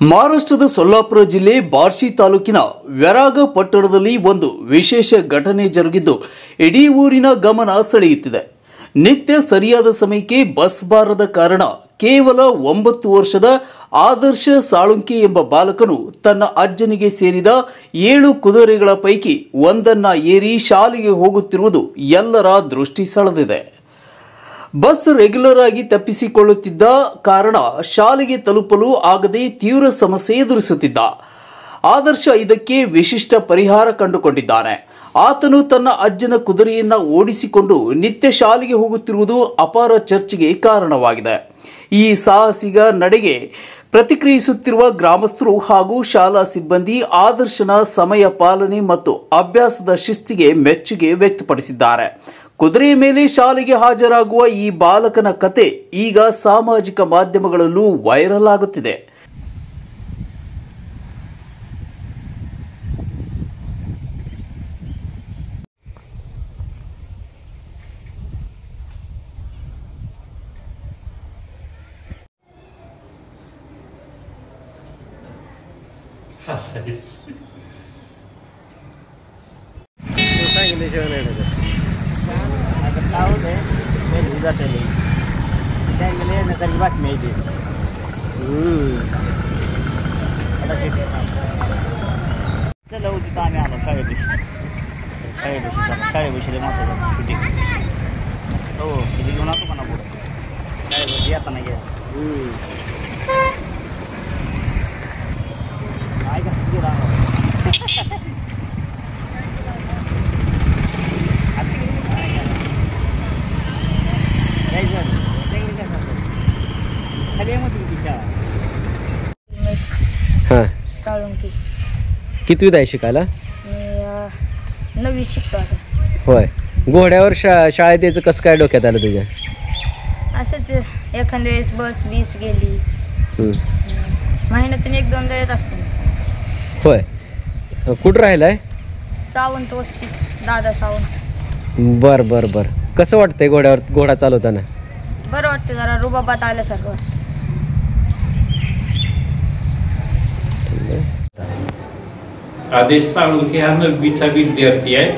ಮಹಾರಾಷ್ಟ್ರದ ಸೊಲ್ಲಾಪುರ ಜಿಲ್ಲೆ ಬಾರ್ಶಿ ತಾಲೂಕಿನ ವ್ಯರಾಗ ಪಟ್ಟಣದಲ್ಲಿ ಒಂದು ವಿಶೇಷ ಘಟನೆ ಜರುಗಿದ್ದು ಇಡೀ ಊರಿನ ಗಮನ ಸೆಳೆಯುತ್ತಿದೆ. ನಿತ್ಯ ಸರಿಯಾದ ಸಮಯಕ್ಕೆ ಬಸ್ ಬಾರದ ಕಾರಣ ಕೇವಲ 9 ವರ್ಷದ ಆದರ್ಶ ಸಾಳುಂಕೆ ಎಂಬ ಬಾಲಕನು ತನ್ನ ಅಜ್ಜನಿಗೆ ಸೇರಿದ 7 ಕುದುರೆಗಳ ಪೈಕಿ ಒಂದನ್ನ ಏರಿ ಶಾಲೆಗೆ ಹೋಗುತ್ತಿರುವುದು ಎಲ್ಲರ ದೃಷ್ಟಿ ಸೆಳೆದಿದೆ. ಬಸ್ ರೆಗ್ಯುಲರ್ ಆಗಿ ತಪ್ಪಿಸಿಕೊಳ್ಳುತ್ತಿದ್ದ ಕಾರಣ ಶಾಲೆಗೆ ತಲುಪಲು ಆಗದೆ ತೀವ್ರ ಸಮಸ್ಯೆ ಎದುರಿಸುತ್ತಿದ್ದ. ಆದರ್ಶ ಇದಕ್ಕೆ ವಿಶಿಷ್ಟ ಪರಿಹಾರ ಕಂಡುಕೊಂಡಿದ್ದಾನೆ. ಆತನು ತನ್ನ ಅಜ್ಜನ ಕುದುರೆಯನ್ನ ಓಡಿಸಿಕೊಂಡು ನಿತ್ಯ ಶಾಲೆಗೆ ಹೋಗುತ್ತಿರುವುದು ಅಪಾರ ಚರ್ಚೆಗೆ ಕಾರಣವಾಗಿದೆ. ಈ ಸಾಹಸಿಗ ನಡೆಗೆ ಪ್ರತಿಕ್ರಿಯಿಸುತ್ತಿರುವ ಗ್ರಾಮಸ್ಥರು ಹಾಗೂ ಶಾಲಾ ಸಿಬ್ಬಂದಿ ಆದರ್ಶನ ಸಮಯ ಪಾಲನೆ ಮತ್ತು ಅಭ್ಯಾಸದ ಶಿಸ್ತಿಗೆ ಮೆಚ್ಚುಗೆ ವ್ಯಕ್ತಪಡಿಸಿದ್ದಾರೆ. ಕುದುರೆಯ ಮೇಲೆ ಶಾಲೆಗೆ ಹಾಜರಾಗುವ ಈ ಬಾಲಕನ ಕತೆ ಈಗ ಸಾಮಾಜಿಕ ಮಾಧ್ಯಮಗಳಲ್ಲೂ ವೈರಲ್ ಆಗುತ್ತಿದೆ. नैसर्गिक बातमी आहे ती. चला होती तर आम्ही आलो शाळेविषयी महत्वाचं असतं शूटिंग. हो किती घेऊन असतो म्हणा पुढे शाळेविषयी येताना घ्या काय का साळुंकी. कितवीत आहे शिकायला? मी 9वी शिकतो आता. होय. घोड्यावर शाळेत यायचं कसं काय डोक्यात आलं तुझ्या? असंच एखाद्या वेळेस बस 20 गेली महिन्यातून 1-2दा येत असतो. होय. कुठं राहिलाय? सावंत वस्ती, दादा सावंत. बर बर बर. कसं वाटतंय घोडा चालवताना? बरं वाटतं, जरा रुबाबात आल्यासारखं वाटतं. आदेश साळुंके हा 9वीचा विद्यार्थी आहे.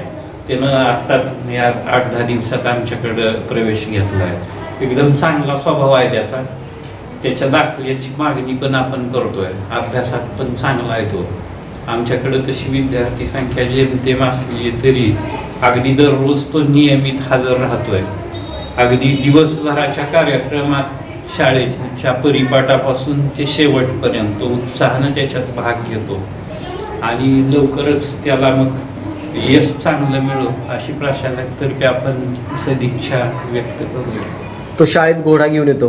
त्यानं आता 8-10 दिवसात आमच्याकडं प्रवेश घेतला आहे. एकदम चांगला स्वभाव आहे त्याचा. त्याच्या दाखल्याची मागणी पण आपण करतोय. अभ्यासात पण चांगला आहे तो. आमच्याकडं तशी विद्यार्थी संख्या जेमतेम असली तरी अगदी दररोज तो नियमित हजर राहतोय. अगदी दिवसभराच्या कार्यक्रमात शाळेच्या परिपाठापासून ते शेवटपर्यंत उत्साहानं त्याच्यात भाग घेतो आणि लवकरच त्याला मग यश चांगलं मिळो अशी प्रशासनातर्फे आपण सदिच्छा व्यक्त करू. तो शाळेत घोडा घेऊन येतो?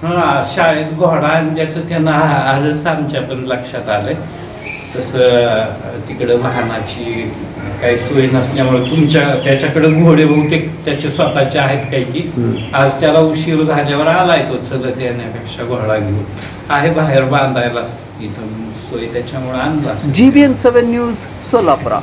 हां, शाळेत घोडा आणल्याचं त्यांना आजच आमच्या पण लक्षात आलंय. तसं तिकडं वाहनाची काही सोय नसल्यामुळे त्याच्याकडे घोडे बहुतेक त्याचे स्वतःचे आहेत काही की आज त्याला उशीर झाल्यावर आलाय तो चलत येण्यापेक्षा घोडा घेऊन आहे बाहेर बांधायला इथं सोय त्याच्यामुळे आणला. GBN 7 news Solapur.